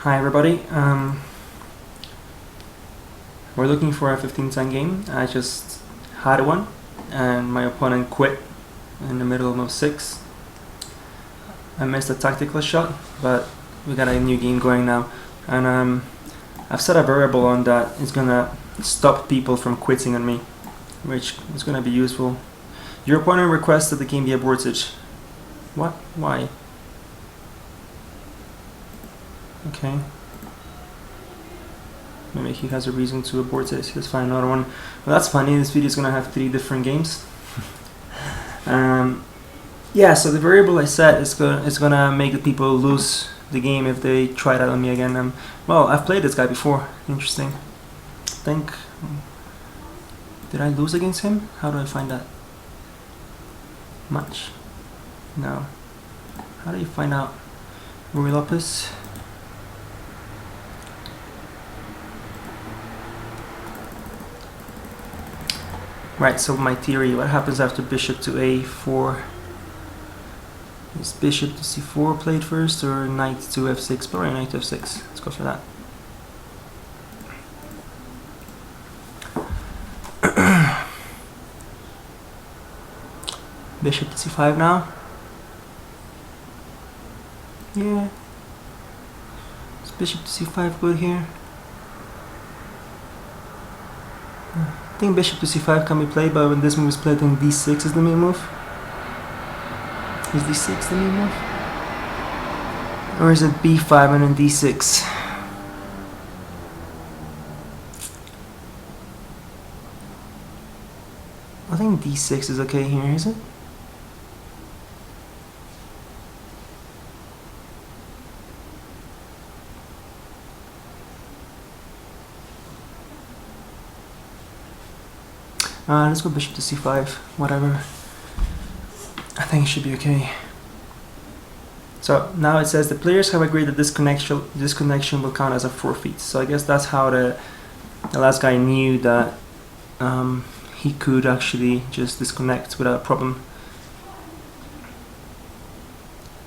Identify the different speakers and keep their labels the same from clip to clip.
Speaker 1: Hi everybody, we're looking for a 15-10 game. I just had one and my opponent quit in the middle of move 6. I missed a tactical shot, but we got a new game going now, and I've set a variable on that is gonna stop people from quitting on me, which is gonna be useful. Your opponent requests that the game be aborted. What? Why? Okay. Maybe he has a reason to abort it. Let's find another one. Well, that's funny. This video is gonna have 3 different games. Yeah. So the variable I set is gonna make the people lose the game if they try that on me again. Well, I've played this guy before. Interesting. Did I lose against him? How do I find that? Match? No. How do you find out? Ruy Lopez. Right, so my theory, what happens after bishop to a4? Is bishop to c4 played first, or knight to f6? Probably knight to f6. Let's go for that. Bishop to c5 now. Yeah. Is bishop to c5 good here? I think bishop to c5 can be played, but when this move is played, then d6 is the main move. Is d6 the main move? Or is it b5 and then d6? I think d6 is okay here, is it? Let's go bishop to c5, whatever. I think it should be okay. So now it says the players have agreed that this connection will count as a forfeit. So I guess that's how the last guy knew that he could actually just disconnect without a problem.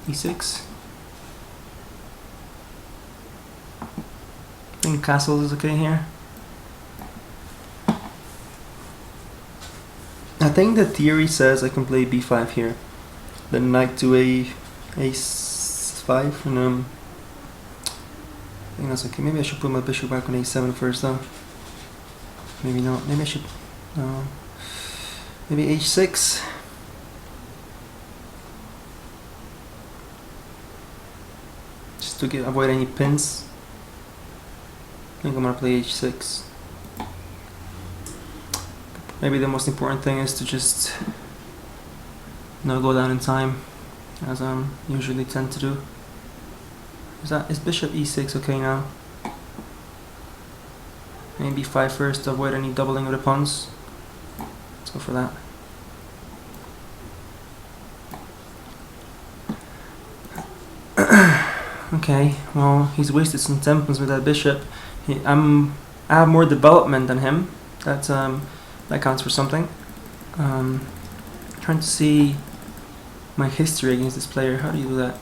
Speaker 1: e6. I think castles is okay here. I think the theory says I can play b5 here, then knight to a5, and I think that's okay. Maybe I should put my bishop back on a7 first though. Maybe not. Maybe I should. No. Maybe h6. Just to avoid any pins. I think I'm gonna play h6. Maybe the most important thing is to just not go down in time, as I usually tend to do. Is bishop e6 okay now? Maybe b5 first to avoid any doubling of the pawns. Let's go for that. Okay, well, he's wasted some tempos with that bishop. I have more development than him. That counts for something. Trying to see my history against this player. How do you do that?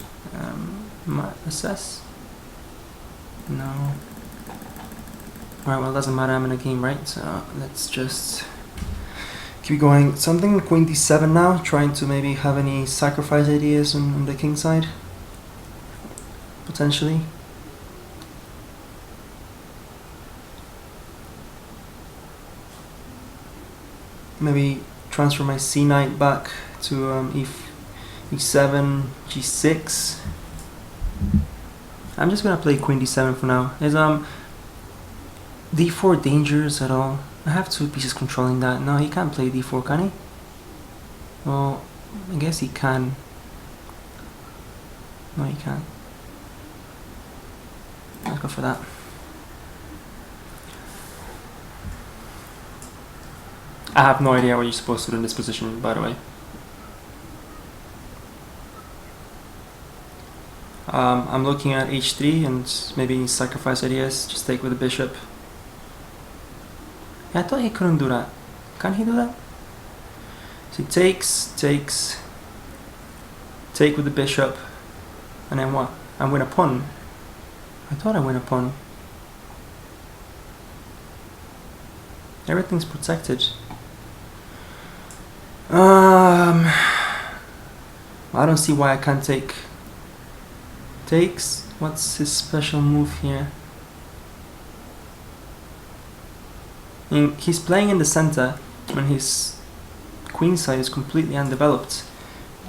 Speaker 1: Assess? No. Alright, well, it doesn't matter. I'm in a game, right? So let's just keep going. Something queen d7 now. Trying to maybe have any sacrifice ideas on the king side. Potentially. Maybe transfer my c knight back to e7, g6. I'm just gonna play queen d7 for now. Is d4 dangerous at all? I have 2 pieces controlling that. No, he can't play d4, can he? Well, I guess he can. No, he can't. Let's go for that. I have no idea what you're supposed to do in this position, by the way. I'm looking at h3 and maybe sacrifice ideas, just take with the bishop. Yeah, I thought he couldn't do that. Can he do that? So he takes, take with the bishop, and then what? I'm with a pawn. I thought I went a pawn. Everything's protected. I don't see why I can't take. Takes. What's his special move here? He's playing in the center when his queen side is completely undeveloped.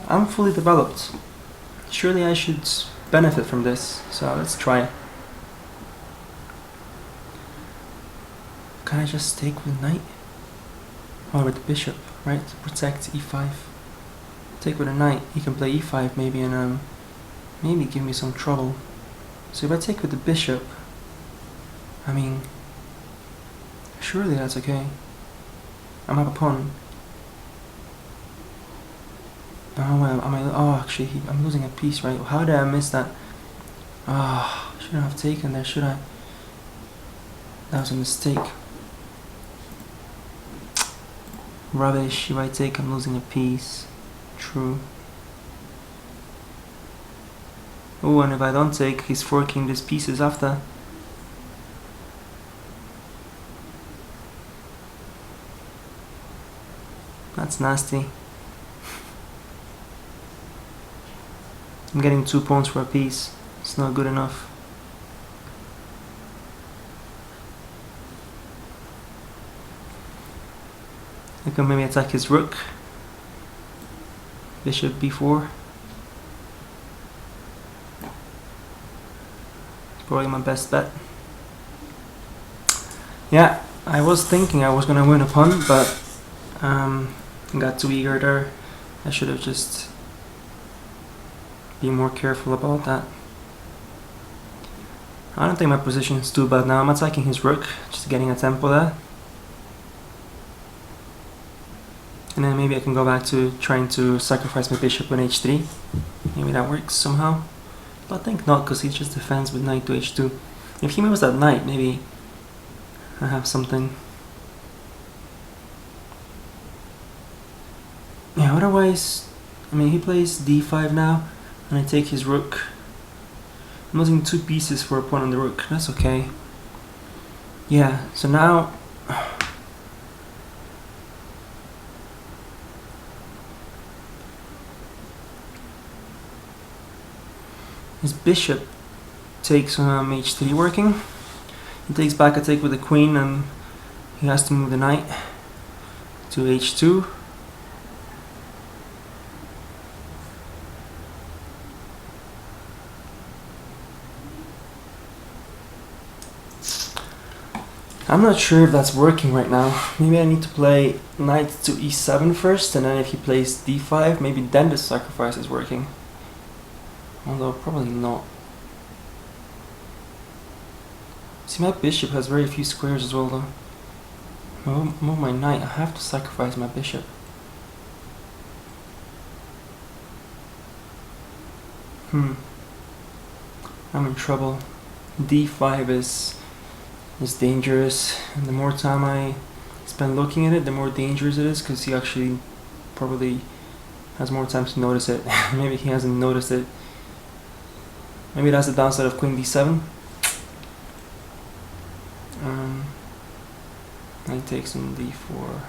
Speaker 1: I'm fully developed. Surely I should benefit from this. So let's try. Can I just take with knight? Or with the bishop, right? To protect e5. Take with a knight. He can play e5 maybe and maybe give me some trouble. So if I take with the bishop, I mean, surely that's okay. I'm have a pawn. Oh well, actually, I'm losing a piece, right? How did I miss that? Shouldn't have taken there, should I? That was a mistake. Rubbish. If I take, I'm losing a piece. True. Oh, and if I don't take, he's forking these pieces after. That's nasty. I'm getting 2 pawns for a piece. It's not good enough. I can maybe attack his rook. Bishop b4. Probably my best bet. Yeah, I was thinking I was gonna win a pawn, but got too eager there. I should have just been more careful about that. I don't think my position is too bad now. I'm attacking his rook, just getting a tempo there. And then maybe I can go back to trying to sacrifice my bishop on h3. Maybe that works somehow. But I think not, because he just defends with knight to h2. If he moves that knight, maybe I have something. Yeah, otherwise, I mean, he plays d5 now, and I take his rook. I'm losing 2 pieces for a pawn on the rook. That's okay. Yeah, so now his bishop takes h3 working. He takes back a take with the queen, and he has to move the knight to h2. I'm not sure if that's working right now. Maybe I need to play knight to e7 first, and then if he plays d5, maybe then the sacrifice is working. Although probably not. See, my bishop has very few squares as well though. Move my knight, I have to sacrifice my bishop. I'm in trouble. d5 is dangerous, and the more time I spend looking at it, the more dangerous it is, because he actually probably has more time to notice it. Maybe he hasn't noticed it. Maybe that's the downside of queen d7. Knight takes on d4.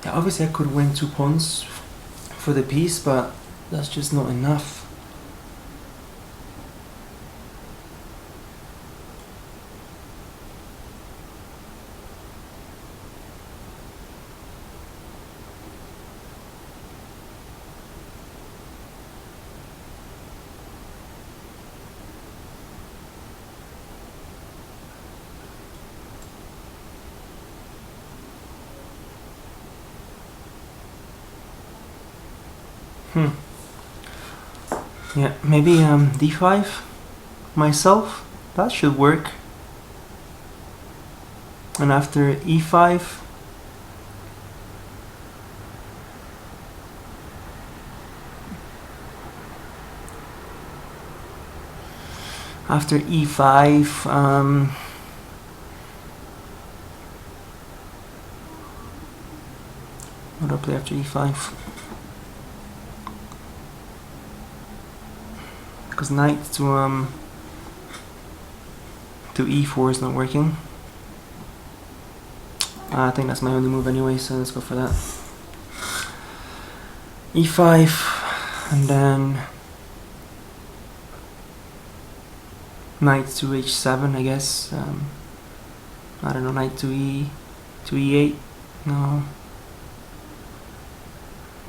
Speaker 1: Yeah, obviously I could win 2 pawns for the piece, but that's just not enough. Yeah, maybe d5 myself. That should work. And after e5, what play after e5? Because knight to e4 is not working. I think that's my only move anyway, so let's go for that. e5, and then knight to h7, I guess. I don't know, knight to e8. No,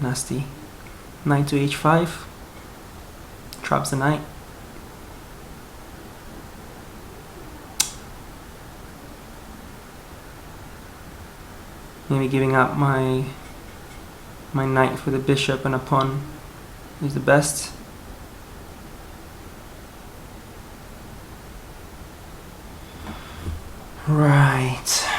Speaker 1: nasty. Knight to h5, traps the knight. Maybe giving up my knight for the bishop and a pawn is the best. Right.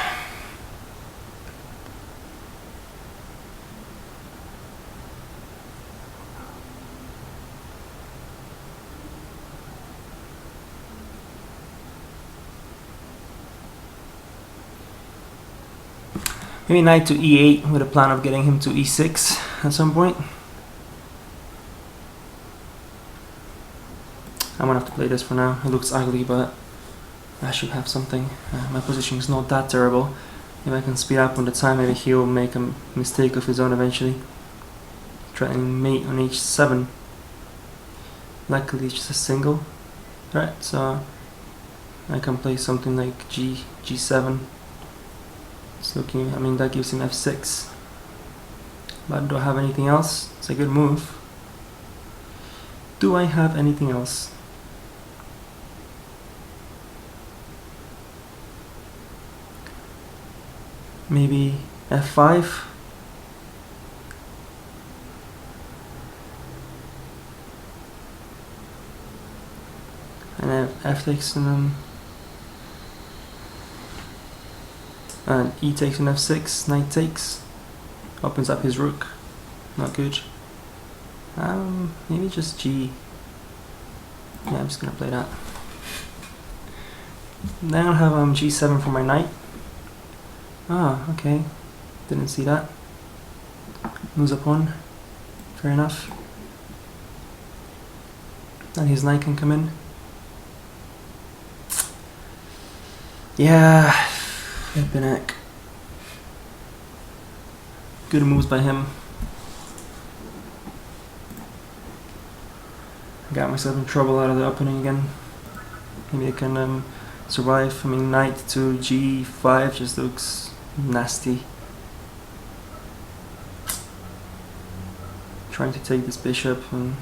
Speaker 1: Maybe knight to e8 with a plan of getting him to e6 at some point. I'm gonna have to play this for now. It looks ugly, but I should have something. My position is not that terrible. If I can speed up on the time, maybe he'll make a mistake of his own eventually. Trying mate on h7. Luckily it's just a single threat, so I can play something like g7. It's looking, I mean, that gives him f6. But do I have anything else? It's a good move. Do I have anything else? Maybe f5. And then f takes and e takes on f6, knight takes, opens up his rook, not good. Maybe just g. Yeah, I'm just gonna play that. Then I'll have g7 for my knight. Ah, okay, didn't see that. Lose a pawn, fair enough. And his knight can come in. Yeah, flippin' heck. Good moves by him. Got myself in trouble out of the opening again. Maybe I can survive. I mean, knight to g5 just looks nasty. Trying to take this bishop and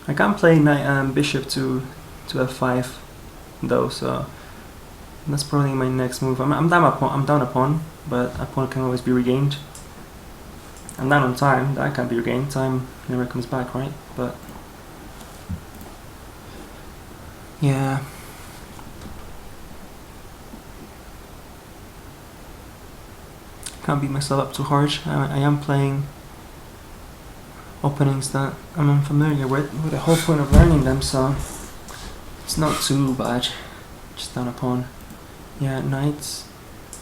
Speaker 1: I can't play knight bishop to f5 though, so that's probably my next move. I'm down a pawn, but a pawn can always be regained. I'm down on time. That can't be regained. Time never comes back, right? But yeah. Can't beat myself up too hard. I am playing openings that I'm unfamiliar with the whole point of learning them, so it's not too bad. Just down a pawn. Yeah, knight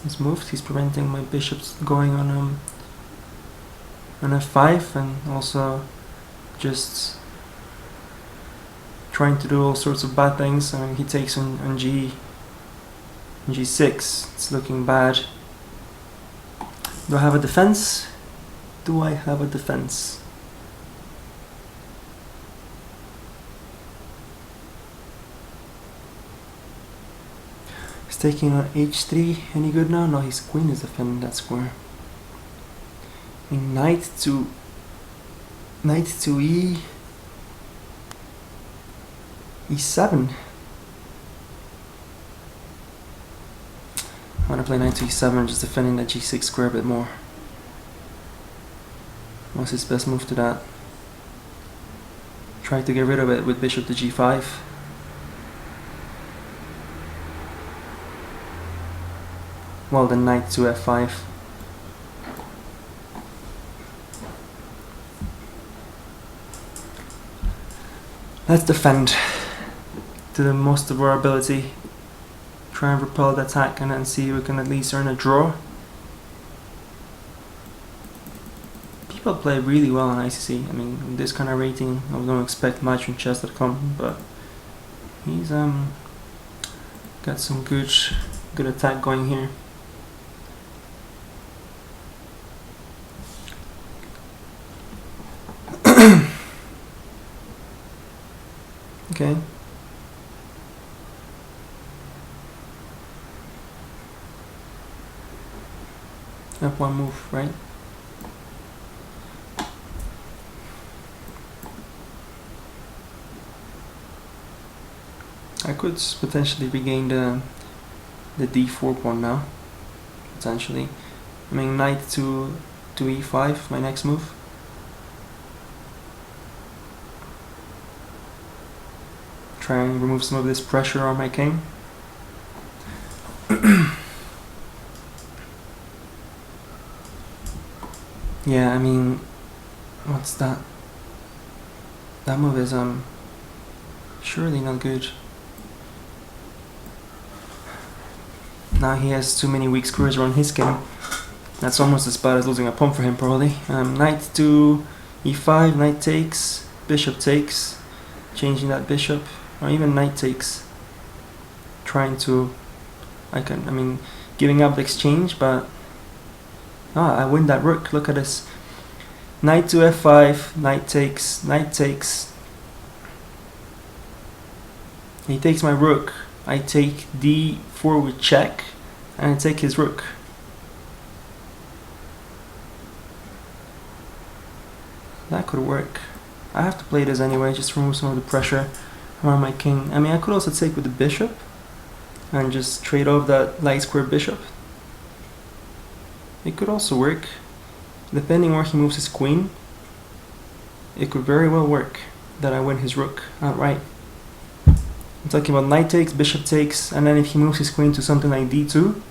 Speaker 1: is moved. He's preventing my bishops going on f5, and also just trying to do all sorts of bad things. I mean, he takes on g6. It's looking bad. Do I have a defense? Do I have a defense? He's taking on h3. Any good now? No, his queen is defending that square. I mean, knight to e7. I'm gonna play knight to e7, just defending that g6 square a bit more. What's his best move to that? Try to get rid of it with bishop to g5. Well, then knight to f5. Let's defend. to the most of our ability. Try and repel the attack and then see if we can at least earn a draw. People play really well on ICC. I mean, this kind of rating, I don't expect much from chess.com, but he's got some good attack going here. Okay. F1 move, right? I could potentially regain the d4 pawn now. Potentially. I mean, knight to e5, my next move. Try and remove some of this pressure on my king. Yeah, I mean, what's that? That move is surely not good. Now he has too many weak squares around his king. That's almost as bad as losing a pawn for him, probably. Knight to e5, knight takes, bishop takes, changing that bishop, or even knight takes. Trying to, giving up the exchange, but I win that rook. Look at this. Knight to f5, knight takes, knight takes. He takes my rook. I take d4 with check, and I take his rook. That could work. I have to play this anyway, just to remove some of the pressure around my king. I mean, I could also take with the bishop and just trade off that light square bishop. It could also work. Depending where he moves his queen, it could very well work that I win his rook outright. I'm talking about knight takes, bishop takes, and then if he moves his queen to something like d2,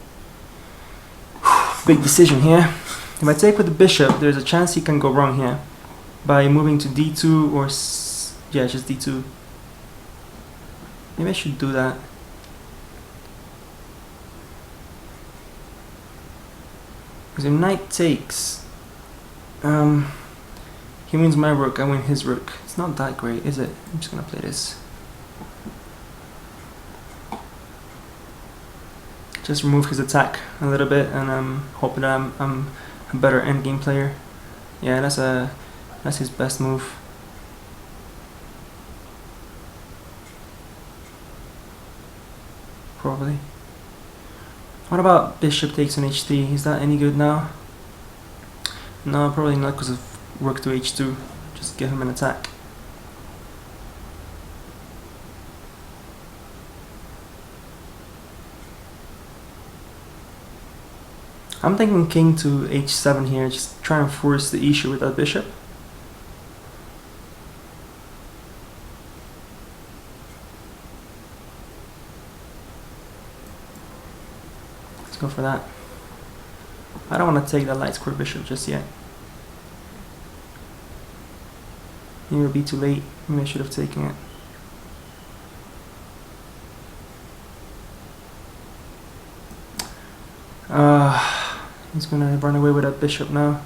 Speaker 1: big decision here. If I take with the bishop, there's a chance he can go wrong here by moving to d2 or just d2. Maybe I should do that. Because if knight takes, he wins my rook, I win his rook. It's not that great, is it? I'm just gonna play this. Just remove his attack a little bit, and hoping that I'm a better endgame player. Yeah, that's his best move. Probably. What about bishop takes on h3? Is that any good now? No, probably not, because of rook to h2. Just give him an attack. I'm thinking king to h7 here, just try and force the issue with that bishop. Let's go for that. I don't want to take that light square bishop just yet. Maybe it'll be too late. Maybe I should have taken it. He's gonna run away with that bishop now.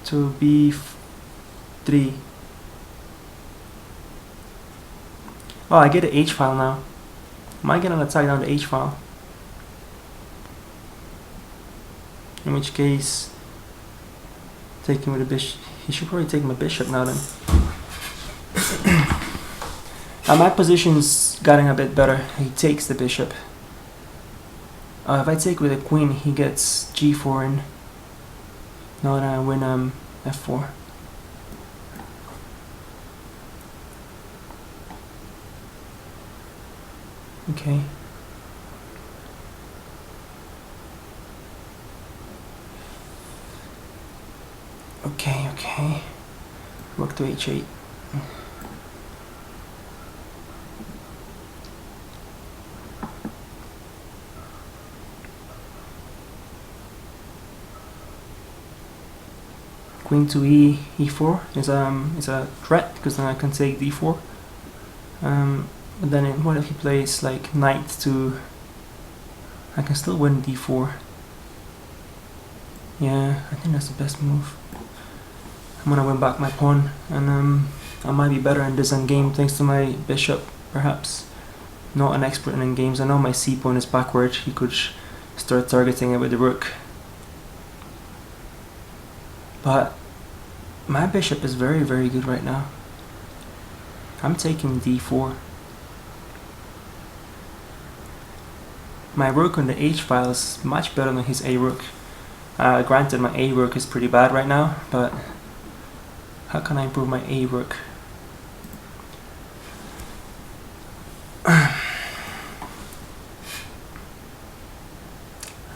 Speaker 1: To b3. Oh, I get an h file now. Might get an attack down the h file. In which case, taking with a bishop. He should probably take my bishop now then. My position's gotten a bit better. He takes the bishop. If I take with a queen, he gets g4 in. Now that I win f4. Okay. Okay. Rook to h8. Queen to e4 is a threat, because then I can take d4. But then what if he plays like knight to... I can still win d4. Yeah, I think that's the best move. I'm gonna win back my pawn, and I might be better in this endgame thanks to my bishop, perhaps. Not an expert in endgames. I know my c pawn is backward. He could start targeting it with the rook. But my bishop is very, very good right now. I'm taking d4. My rook on the h file is much better than his a rook. Granted, my a rook is pretty bad right now, but how can I improve my a rook?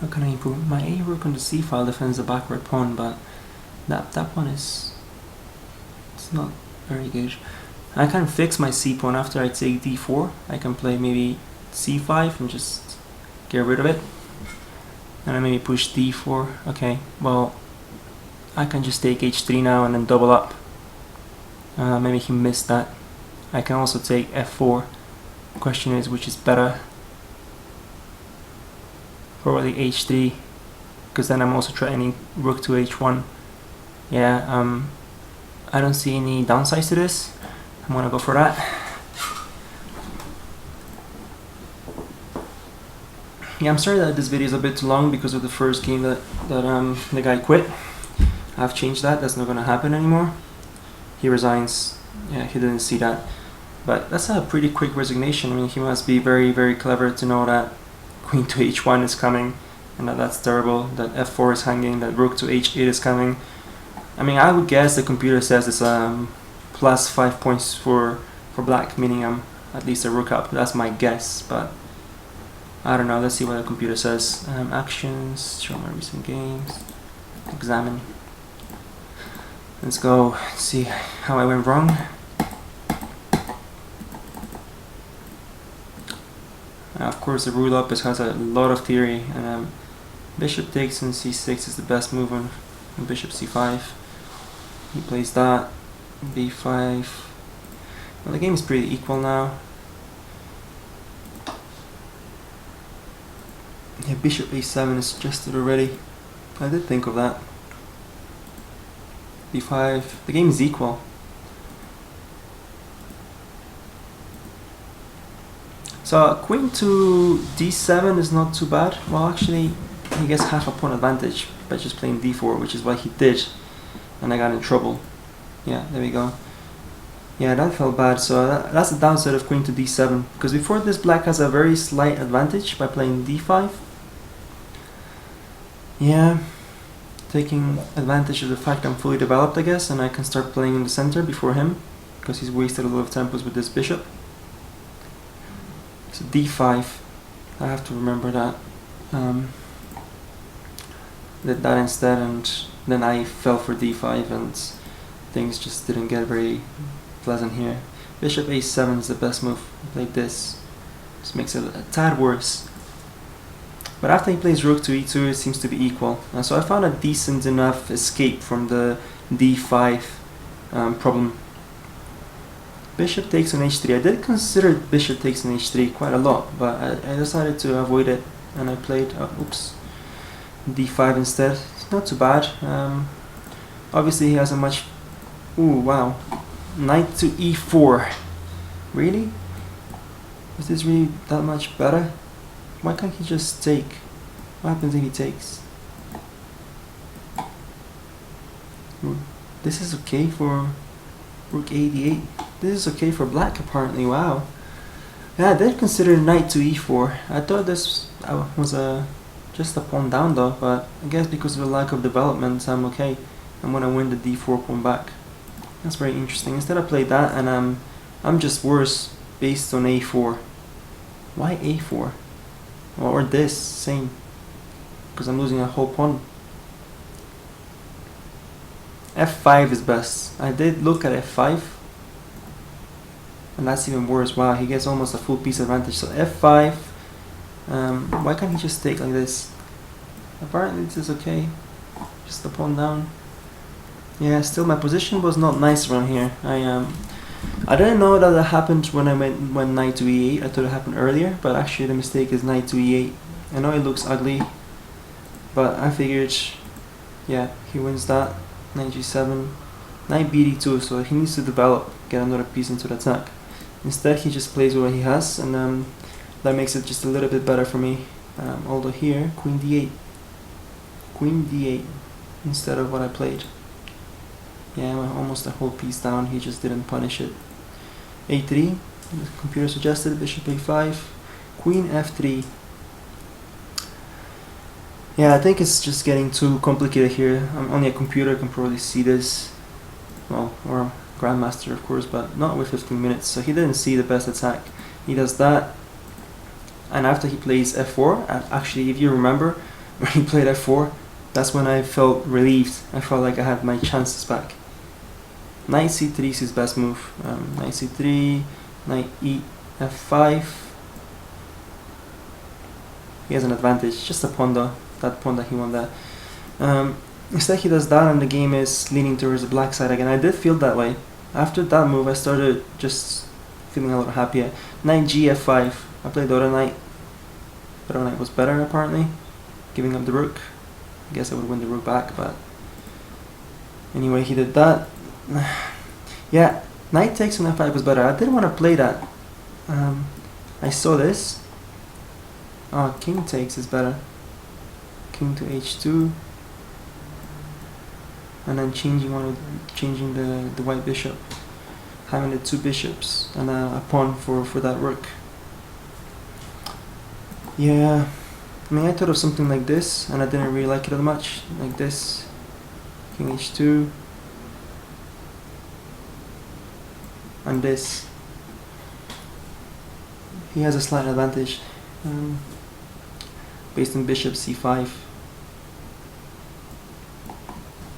Speaker 1: How can I improve? My a rook on the c file defends the backward pawn, but that pawn is... it's not very good. I can fix my c pawn after I take d4. I can play maybe c5 and just get rid of it. And I maybe push d4. Okay, well, I can just take h3 now and then double up. Maybe he missed that. I can also take f4. The question is, which is better? Probably h3, because then I'm also threatening rook to h1. Yeah, I don't see any downsides to this. I'm gonna go for that. Yeah, I'm sorry that this video is a bit too long because of the first game that the guy quit. I've changed that. That's not gonna happen anymore. He resigns. Yeah, he didn't see that. But that's a pretty quick resignation. I mean, he must be very, very clever to know that queen to h1 is coming, and that's terrible. That f4 is hanging. That rook to h8 is coming. I mean, I would guess the computer says it's plus 5 points for black, meaning I'm at least a rook up. That's my guess, but I don't know. Let's see what the computer says. Actions, show my recent games, examine. Let's go see how I went wrong. Of course, the Ruy Lopez has a lot of theory, and bishop takes on c6 is the best move on bishop c5. He plays that, b5. Well, the game is pretty equal now. Yeah, bishop a7 is suggested already. I did think of that. b5. The game is equal. So queen to d7 is not too bad. Well, actually, he gets half a pawn advantage by just playing d4, which is what he did, and I got in trouble. Yeah, there we go. Yeah, that felt bad. So that's the downside of queen to d7, because before this, black has a very slight advantage by playing d5. Yeah, taking advantage of the fact I'm fully developed, I guess, and I can start playing in the center before him, because he's wasted a lot of tempos with this bishop. So d5, I have to remember that. Did that instead, and then I fell for d5, and things just didn't get very pleasant here. Bishop a7 is the best move. I played this. This makes it a tad worse. But after he plays rook to e2, it seems to be equal. So I found a decent enough escape from the d5 problem. Bishop takes on h3. I did consider bishop takes on h3 quite a lot, but I decided to avoid it, and I played d5 instead. It's not too bad. Obviously, he has a much... Ooh, wow. Knight to e4. Really? Is this really that much better? Why can't he just take? What happens if he takes? This is okay for rook a8. This is okay for black, apparently. Wow. Yeah, I did consider knight to e4. I thought this was just a pawn down though, but I guess because of the lack of development, I'm okay. I'm gonna win the d4 pawn back. That's very interesting. Instead I played that, and I'm just worse based on a4. Why a4? Or this, same. Because I'm losing a whole pawn. f5 is best. I did look at f5, and that's even worse. Wow, he gets almost a full piece advantage. So f5. Why can't he just take like this? Apparently this is okay. Just the pawn down. Yeah, still my position was not nice around here. I didn't know that happened when I went knight to e8. I thought it happened earlier, but actually the mistake is knight to e8. I know it looks ugly, but I figured, yeah, he wins that. Knight g7, knight bd2, so he needs to develop, get another piece into the attack. Instead he just plays what he has, and that makes it just a little bit better for me. Although here, queen d8. Queen d8 instead of what I played. Yeah, almost a whole piece down, he just didn't punish it. a3, the computer suggested, bishop a5, queen f3. Yeah, I think it's just getting too complicated here. Only a computer can probably see this. Well, or a grandmaster of course, but not with 15 minutes, so he didn't see the best attack. He does that, and after he plays f4, actually if you remember, when he played f4, that's when I felt relieved. I felt like I had my chances back. Knight c3 is his best move. Knight c3, knight e f5. He has an advantage, just a pawn though. That pawn that he won that. Instead he does that and the game is leaning towards the black side again. I did feel that way. After that move I started just feeling a little happier. Knight g f5. I played the other knight. The other knight was better apparently. Giving up the rook. I guess I would win the rook back, but anyway he did that. Yeah, knight takes on f5 was better. I didn't want to play that. I saw this. Oh, king takes is better. King to h2, and then changing the white bishop, having the two bishops and a pawn for that rook. Yeah, I mean I thought of something like this, and I didn't really like it that much. Like this, king h2, and this. He has a slight advantage, based on bishop c5.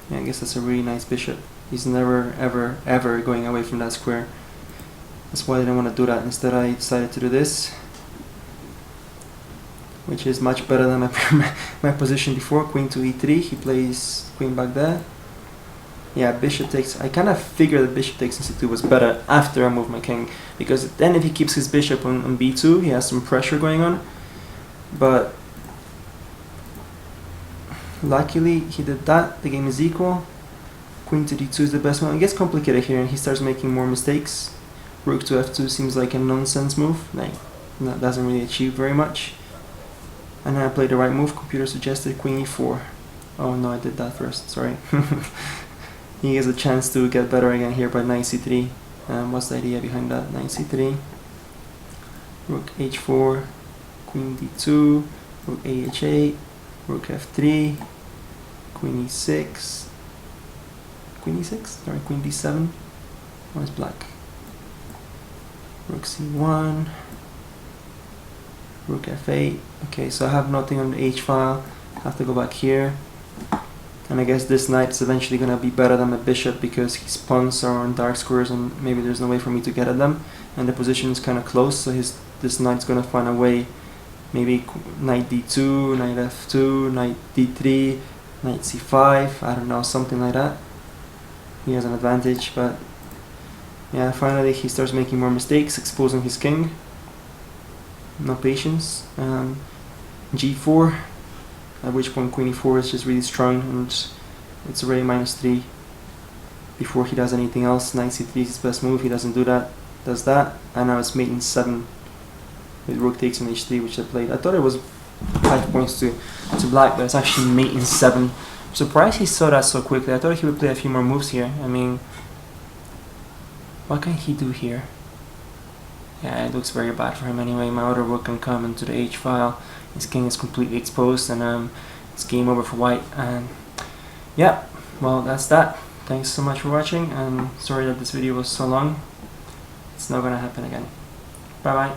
Speaker 1: Yeah, I guess that's a really nice bishop. He's never ever going away from that square. That's why I didn't want to do that. Instead I decided to do this, which is much better than my position before. Queen to e3, he plays queen back there. Yeah, bishop takes. I kind of figured that bishop takes on c2 was better after I moved my king, because then if he keeps his bishop on b2, he has some pressure going on. But luckily he did that. The game is equal. Queen to d2 is the best one. It gets complicated here and he starts making more mistakes. Rook to f2 seems like a nonsense move, like that doesn't really achieve very much. And then I played the right move. Computer suggested queen e4. Oh no, I did that first, sorry. He has a chance to get better again here by knight c3. What's the idea behind that? Knight c3, rook h4, queen d2, rook ah8, rook f3, queen e6, queen e6, sorry, queen d7, one is black, rook c1, rook f8. Okay, so I have nothing on the h file. I have to go back here, and I guess this knight is eventually gonna be better than my bishop because his pawns are on dark squares and maybe there's no way for me to get at them, and the position is kind of close, so this knight's gonna find a way. Maybe knight d2, knight f2, knight d3, knight c5, I don't know, something like that. He has an advantage, but yeah, finally he starts making more mistakes, exposing his king. No patience. g4, at which point queen e4 is just really strong and it's already -3 before he does anything else. Knight c3 is his best move, he doesn't do that, does that, and now it's mate in 7 with rook takes on h3, which I played. I thought it was 5 points to black, but it's actually mate in 7. I'm surprised he saw that so quickly. I thought he would play a few more moves here. I mean, what can he do here? Yeah, it looks very bad for him anyway. My other rook can come into the h file. His king is completely exposed, and it's game over for white. And yeah, well, that's that. Thanks so much for watching, and sorry that this video was so long. It's not gonna happen again. Bye bye.